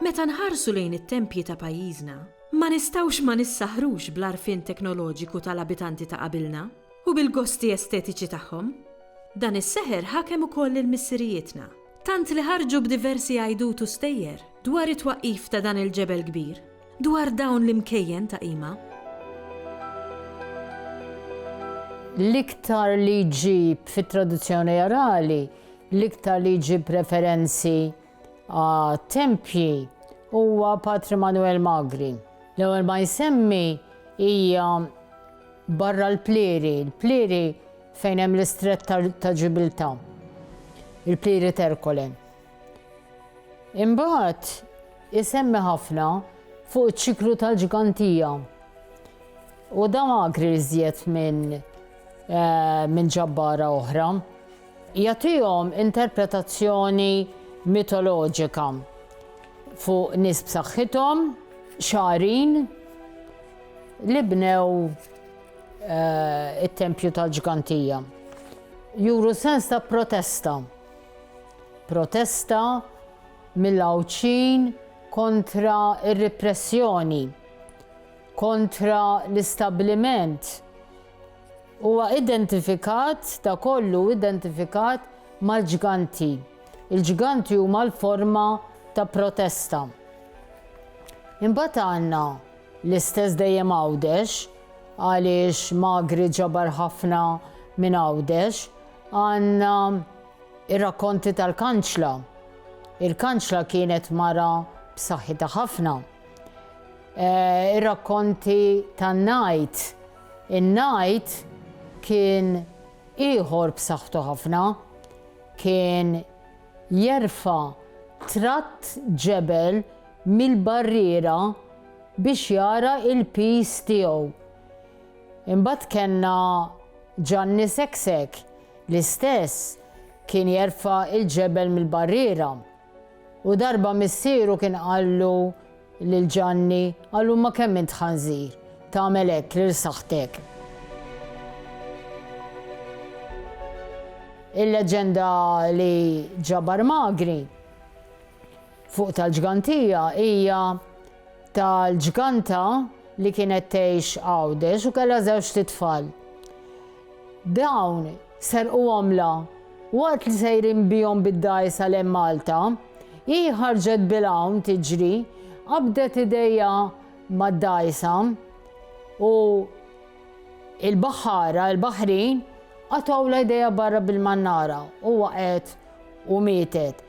Meta nħarsu lejn it-tempji ta' pajjiżna, ma nistgħux ma nissaħrux bl-arfin teknoloġiku tal-abitanti ta' qabilna u bil-gosti estetiċi tagħhom. Dan is-seħer ħakem ukoll il-missirijietna, tant li ħarġu b'diversi għajdut u stejjer dwar it-twaqqif ta' dan il-ġebel kbir, dwar dawn l-imkejjen ta' qima. L-iktar li jġib fit-traduzzjoni orali, l-iktar li jġib referenzi tempji huwa Patri Manwel Magri. L-ewwel ma jsemmi hija barra l-pliri fejn hemm l-istrett ta' Ġibilta, il-pliri Terkole. Imbagħad isemmi ħafna fuq iċ-ċiklu tal-ġigantija. U da Magri iżjed minn ġabbara oħra. Jagħtihom interpretazzjoni mitoloġika fuq nies b'saħħithom, xagħrin li bnew it-tempju tal-ġigantija. Juru sens ta' protesta. Protesta mill-għawċin kontra ir-repressjoni, kontra l-istabbiliment. Huwa identifikat, ta' kollu identifikat mal-ġiganti. Il-ġiganti huma l-forma ta' protesta. Imbagħad għandna l-istess dejjem Għawdex, għaliex Magri ġabar ħafna minn Għawdex, għandna ir-rakkonti tal-Kanċla. Il-Kanċla kienet mara b'saħħitha ħafna. Ir-rakkonti tan-Najt. In-Najt kien ieħor b'saħħtu ħafna, kien jerfa' tratt ġebel mill-barriera biex jara il-pis tiegħu. Imbagħad kellna Ġanni Seksek l-istess kien jerfa' il-ġebel mill-barriera. U darba missieru kien qallu lil Ġanni, qallu ma kemm int ħanżir tagħmel hekk lil saħħtek. Il-leġenda li ġabar Magri fuq tal-ġgantija hija tal-ġganta li kienet tgħix Għawdex u kellha żewġ titfal. Dawn serqu għomla waqt li sejrin bihom bid-dgħajsa lejn Malta, hi ħarġet bil-hawn tiġri, qabdet idejja mad-dgħajsa u il-baħħara, il-baħrin, għataw l-idea barra bil-mannara u waqgħet u mietet.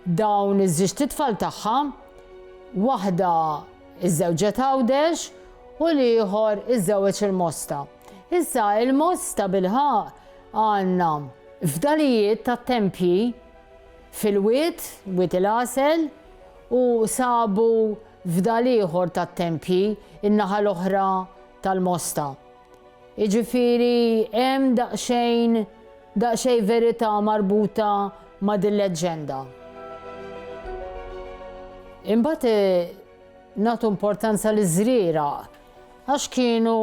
Dawn iż-żewġ titfal tagħha, waħda iżżewġet Għawdex u l-ieħor iżżewweġ il-Mosta. Issa il-Mosta bil-ħaq għandna fdalijiet tat-tempji fil-wied, wied il-Għasel, u sabu fdal ieħor tat-tempji in-naħa l-oħra tal-Mosta. Jiġifieri hemm daqsxejn verità marbuta ma' din leġenda. Imbagħad nagħtu importanza liż-żriegħa għax kienu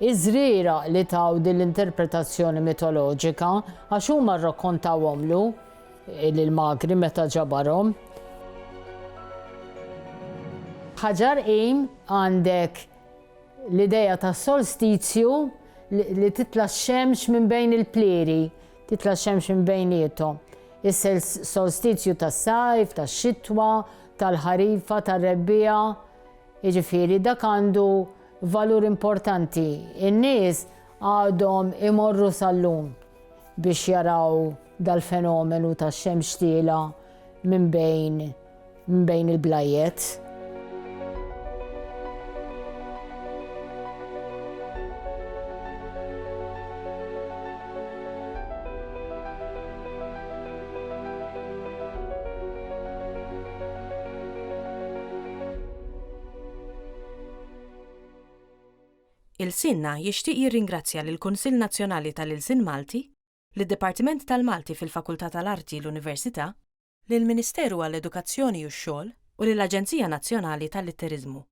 iż-żriegħa li taw din l-interpretazzjoni mitoloġika għax huma rrakkontawhomlu lil Magri meta ġabarhom. Ħaġar qim għandek l-idea ta' solstizju li titla' x-xemx minn bejn il-pliri, titla' x-xemx minn bejniethom. Is-solstizju tas-sajf, tax-xitwa, tal-ħarifa, tar-rebbija. Jiġifieri dak għandu valur importanti. In-nies għadhom imorru sal-lum biex jaraw dal-fenomenu tax-xemx tiela minn bejn il-blajiet. Ilsienna jixtieq jirringrazzja lill-Kunsill Nazzjonali tal-Ilsien Malti, lid-Dipartiment tal-Malti fil-Fakultà tal-Arti l-Università, lill-Ministeru għall-Edukazzjoni u x-Xogħol u lill-Aġenzija Nazzjonali tal-Litteriżmu.